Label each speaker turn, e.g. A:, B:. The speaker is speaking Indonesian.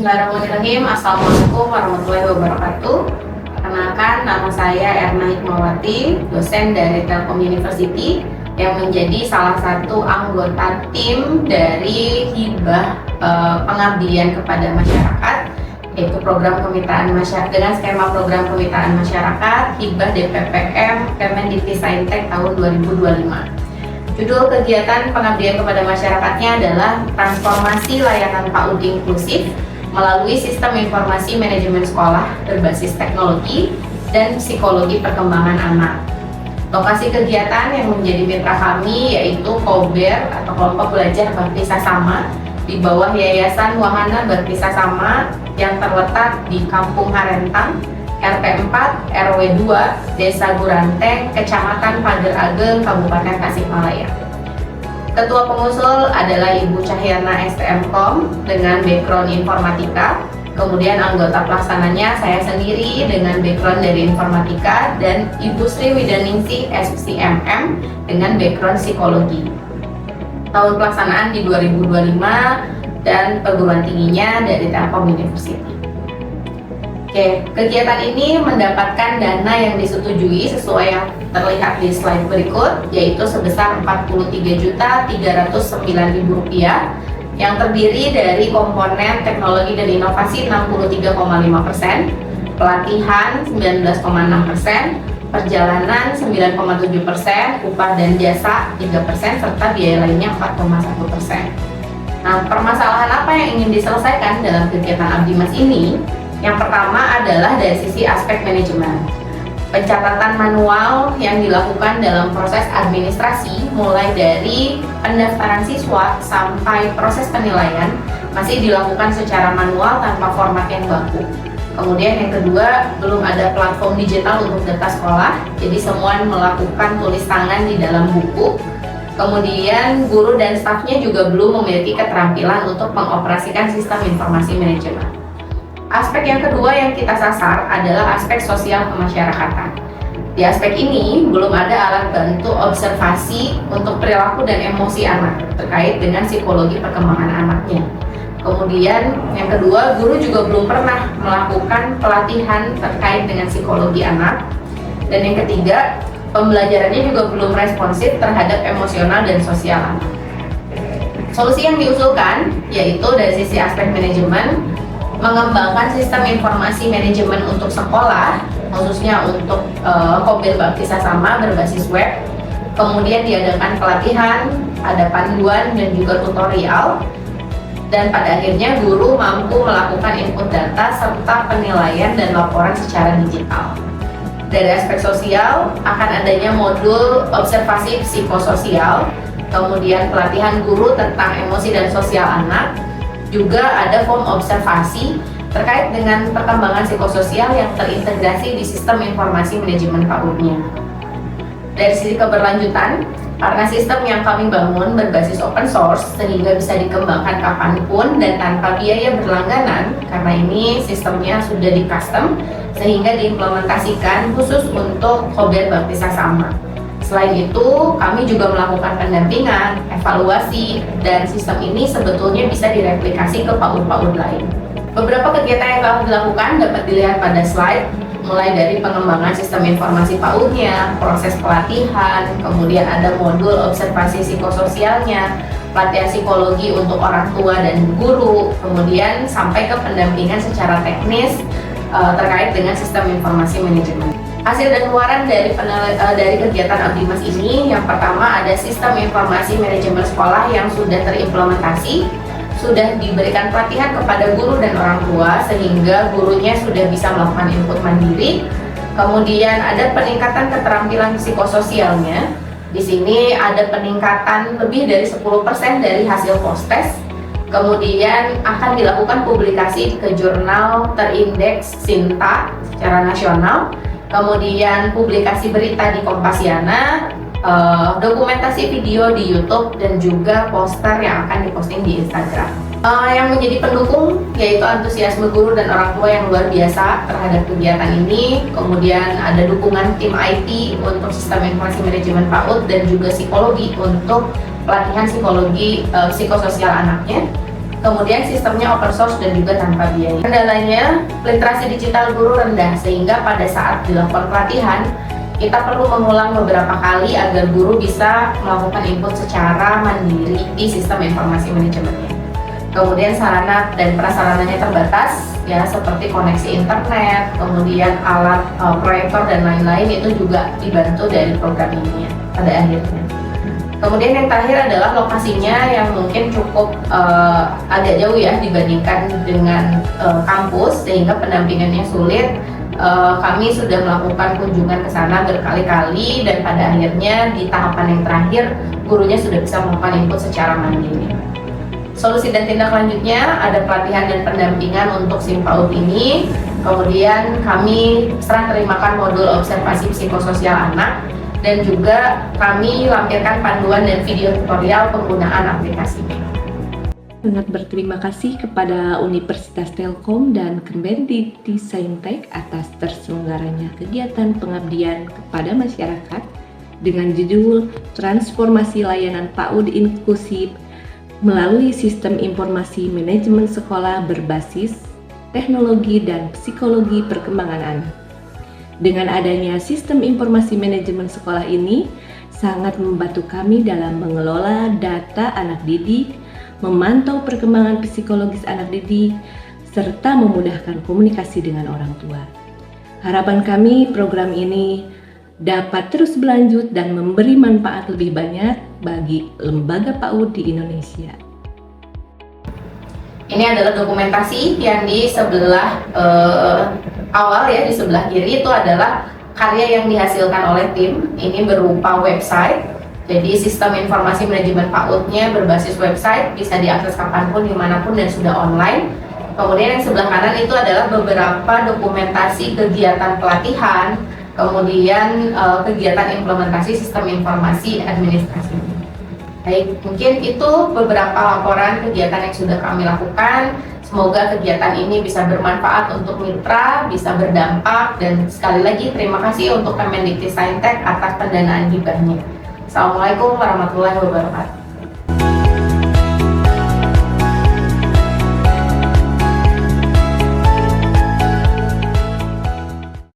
A: Bismillahirrahmanirrahim. Assalamualaikum warahmatullahi wabarakatuh. Perkenalkan, nama saya Erna Hikmawati, dosen dari Telkom University yang menjadi salah satu anggota tim dari hibah pengabdian kepada masyarakat, yaitu program kemitraan masyarakat dengan skema program kemitraan masyarakat hibah DPPM Kemendikti-Saintek tahun 2025. Judul kegiatan pengabdian kepada masyarakatnya adalah transformasi layanan PAUD inklusif melalui sistem informasi manajemen sekolah berbasis teknologi dan psikologi perkembangan anak. Lokasi kegiatan yang menjadi mitra kami yaitu KOBER atau Kelompok Belajar Bakti Sasama di bawah Yayasan Wahana Bakti Sasama yang terletak di Kampung Harentang, RT 4, RW 2, Desa Guranteng, Kecamatan Pager Ageng, Kabupaten Tasikmalaya. Ketua pengusul adalah Ibu Cahyana STMkom dengan background informatika. Kemudian anggota pelaksananya saya sendiri dengan background dari informatika dan Ibu Sri Widaningsih SCMM dengan background psikologi. Tahun pelaksanaan di 2025 dan perguruan tingginya dari Telkom University. Oke, kegiatan ini mendapatkan dana yang disetujui sesuai yang terlihat di slide berikut, yaitu sebesar Rp43.309.000 yang terdiri dari komponen teknologi dan inovasi 63,5%, pelatihan 19,6%, perjalanan 9,7%, upah dan jasa 3%, serta biaya lainnya 4,1%. Nah, permasalahan apa yang ingin diselesaikan dalam kegiatan Abdi Mas ini? Yang pertama adalah dari sisi aspek manajemen. Pencatatan manual yang dilakukan dalam proses administrasi mulai dari pendaftaran siswa sampai proses penilaian masih dilakukan secara manual tanpa format yang baku. Kemudian yang kedua, belum ada platform digital untuk data sekolah, jadi semua melakukan tulis tangan di dalam buku. Kemudian guru dan stafnya juga belum memiliki keterampilan untuk mengoperasikan sistem informasi manajemen. Aspek yang kedua yang kita sasar adalah aspek sosial kemasyarakatan. Di aspek ini, belum ada alat bantu observasi untuk perilaku dan emosi anak terkait dengan psikologi perkembangan anaknya. Kemudian, yang kedua, guru juga belum pernah melakukan pelatihan terkait dengan psikologi anak. Dan yang ketiga, pembelajarannya juga belum responsif terhadap emosional dan sosial anak. Solusi yang diusulkan yaitu dari sisi aspek manajemen, mengembangkan sistem informasi manajemen untuk sekolah, khususnya untuk KOBER Bakti Sasama berbasis web. Kemudian diadakan pelatihan, ada panduan dan juga tutorial. Dan pada akhirnya guru mampu melakukan input data serta penilaian dan laporan secara digital. Dari aspek sosial, akan adanya modul observasi psikososial, kemudian pelatihan guru tentang emosi dan sosial anak. Juga ada form observasi terkait dengan perkembangan psikososial yang terintegrasi di sistem informasi manajemen PAUD-nya. Dari sisi keberlanjutan, karena sistem yang kami bangun berbasis open source sehingga bisa dikembangkan kapanpun dan tanpa biaya berlangganan, karena ini sistemnya sudah di custom sehingga diimplementasikan khusus untuk KOBER Bakti Sasama. Selain itu, kami juga melakukan pendampingan, evaluasi, dan sistem ini sebetulnya bisa direplikasi ke PAUD-PAUD lain. Beberapa kegiatan yang telah dilakukan dapat dilihat pada slide, mulai dari pengembangan sistem informasi PAUD-nya, proses pelatihan, kemudian ada modul observasi psikososialnya, pelatihan psikologi untuk orang tua dan guru, kemudian sampai ke pendampingan secara teknis terkait dengan sistem informasi manajemen. Hasil dan keluaran dari kegiatan Abdi Mas ini, yang pertama ada sistem informasi manajemen sekolah yang sudah terimplementasi, sudah diberikan pelatihan kepada guru dan orang tua sehingga gurunya sudah bisa melakukan input mandiri. Kemudian ada peningkatan keterampilan psikososialnya. Di sini ada peningkatan lebih dari 10% dari hasil post-test. Kemudian akan dilakukan publikasi ke jurnal terindeks Sinta secara nasional. Kemudian publikasi berita di Kompasiana, dokumentasi video di YouTube, dan juga poster yang akan diposting di Instagram. Yang menjadi pendukung yaitu antusiasme guru dan orang tua yang luar biasa terhadap kegiatan ini. Kemudian ada dukungan tim IT untuk sistem informasi manajemen PAUD dan juga psikologi untuk pelatihan psikologi psikososial anaknya. Kemudian sistemnya open source dan juga tanpa biaya. Kendalanya, literasi digital guru rendah, sehingga pada saat dilakukan pelatihan, kita perlu mengulang beberapa kali agar guru bisa melakukan input secara mandiri di sistem informasi manajemennya. Kemudian sarana dan prasarananya terbatas, ya, seperti koneksi internet, kemudian alat proyektor dan lain-lain itu juga dibantu dari program ini ya, pada akhirnya. Kemudian yang terakhir adalah lokasinya yang mungkin cukup agak jauh ya dibandingkan dengan kampus, sehingga pendampingannya sulit. Kami sudah melakukan kunjungan ke sana berkali-kali dan pada akhirnya di tahapan yang terakhir gurunya sudah bisa melakukan input secara mandiri. Solusi dan tindak lanjutnya ada pelatihan dan pendampingan untuk SIM PAUD ini. Kemudian kami serah terimakan modul observasi psikososial anak, dan juga kami lampirkan panduan dan video tutorial penggunaan aplikasinya.
B: Sangat berterima kasih kepada Universitas Telkom dan Kemendikti Saintek atas terselenggaranya kegiatan pengabdian kepada masyarakat dengan judul Transformasi Layanan PAUD Inklusif melalui Sistem Informasi Manajemen Sekolah berbasis Teknologi dan Psikologi Perkembangan Anak. Dengan adanya sistem informasi manajemen sekolah ini sangat membantu kami dalam mengelola data anak didik, memantau perkembangan psikologis anak didik, serta memudahkan komunikasi dengan orang tua. Harapan kami program ini dapat terus berlanjut dan memberi manfaat lebih banyak bagi lembaga PAUD di Indonesia.
A: Ini adalah dokumentasi yang di sebelah awal ya, di sebelah kiri itu adalah karya yang dihasilkan oleh tim. Ini berupa website. Jadi sistem informasi manajemen PAUD-nya berbasis website, bisa diakses kapanpun, dimanapun, dan sudah online. Kemudian yang sebelah kanan itu adalah beberapa dokumentasi kegiatan pelatihan, kemudian kegiatan implementasi sistem informasi administrasi. Baik, mungkin itu beberapa laporan kegiatan yang sudah kami lakukan. Semoga kegiatan ini bisa bermanfaat untuk mitra, bisa berdampak, dan sekali lagi terima kasih untuk Kemendikti Saintek atas pendanaan hibahnya. Assalamualaikum warahmatullahi wabarakatuh.